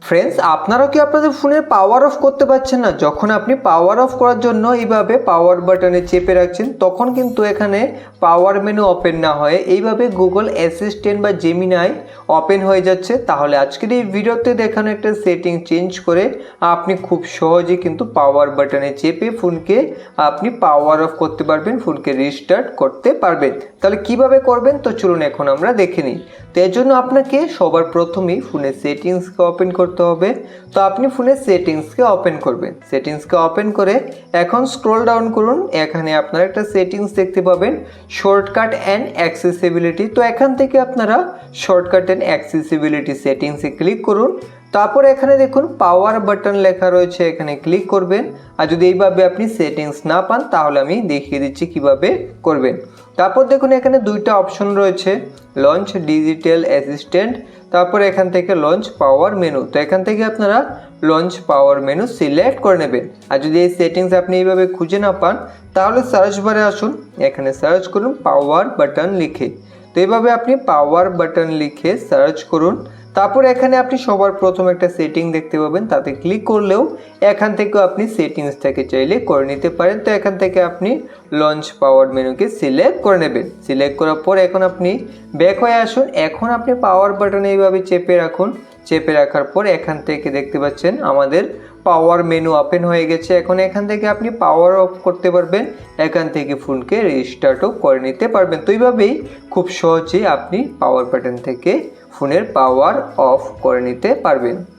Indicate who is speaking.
Speaker 1: Friends, আপনারাও কি আপনাদের ফোনের পাওয়ার অফ করতে পারছেন না? যখন আপনি পাওয়ার অফ করার জন্য এইভাবে পাওয়ার বাটনে চেপে রাখছেন, তখন কিন্তু এখানে পাওয়ার মেনু ওপেন না হয়ে এইভাবে গুগল অ্যাসিস্ট্যান্ট বা জেমিনাই ওপেন হয়ে যাচ্ছে। তাহলে আজকের এই ভিডিওতে দেখানো একটা সেটিং চেঞ্জ করে আপনি খুব সহজে কিন্তু পাওয়ার বাটনে চেপে ফোনকে আপনি পাওয়ার অফ করতে পারবেন, ফোনকে রিস্টার্ট করতে পারবেন। তাহলে কিভাবে করবেন তো চলুন এখন আমরা দেখে নিই। তো এর জন্য আপনাকে সবার প্রথমেই ফোনের সেটিংসকে ওপেন করতে হবে। তো আপনি ফোনের সেটিংসকে ওপেন করবেন, সেটিংসকে ওপেন করে এখন স্ক্রল ডাউন করুন। এখানে আপনারা একটা সেটিংস দেখতে পাবেন, শর্টকাট অ্যান্ড অ্যাক্সেসিবিলিটি। তো এখান থেকে আপনারা শর্টকাট অ্যান্ড অ্যাক্সেসিবিলিটি সেটিংসে ক্লিক করুন। তারপর এখানে দেখুন পাওয়ার বাটন লেখা রয়েছে, এখানে ক্লিক করবেন। আর যদি এইভাবে আপনি সেটিংস না পান তাহলে আমি দেখিয়ে দিচ্ছি কিভাবে করবেন। তারপর দেখুন এখানে দুইটা অপশন রয়েছে, লঞ্চ ডিজিটাল অ্যাসিস্ট্যান্ট, তারপর এখান থেকে লঞ্চ পাওয়ার মেনু। তো এখান থেকে আপনারা লঞ্চ পাওয়ার মেনু সিলেক্ট করে নেবেন। আর যদি এই সেটিংস আপনি এইভাবে খুঁজে না পান তাহলে সার্চ বারে আসুন, এখানে সার্চ করুন পাওয়ার বাটন লিখে। তো এইভাবে আপনি পাওয়ার বাটন লিখে সার্চ করুন। তারপর এখানে আপনি সবার প্রথম একটা সেটিং দেখতে পাবেন, তাতে ক্লিক করলেও এখান থেকেও আপনি সেটিংসটাকে চাইলে করে নিতে পারেন। তো এখান থেকে আপনি লঞ্চ পাওয়ার মেনুকে সিলেক্ট করে নেবেন। সিলেক্ট করার পর এখন আপনি ব্যাক হয়ে আসুন। এখন আপনি পাওয়ার বাটনে এইভাবে চেপে রাখুন। চেপে রাখার পর এখান থেকে দেখতে পাচ্ছেন আমাদের পাওয়ার মেনু ওপেন হয়ে গেছে। এখন এখান থেকে আপনি পাওয়ার অফ করতে পারবেন, এখান থেকে ফোনকে রিস্টার্টও করে নিতে পারবেন। তো এইভাবেই খুব সহজেই আপনি পাওয়ার বাটন থেকে ফোনের পাওয়ার অফ করে নিতে পারবেন।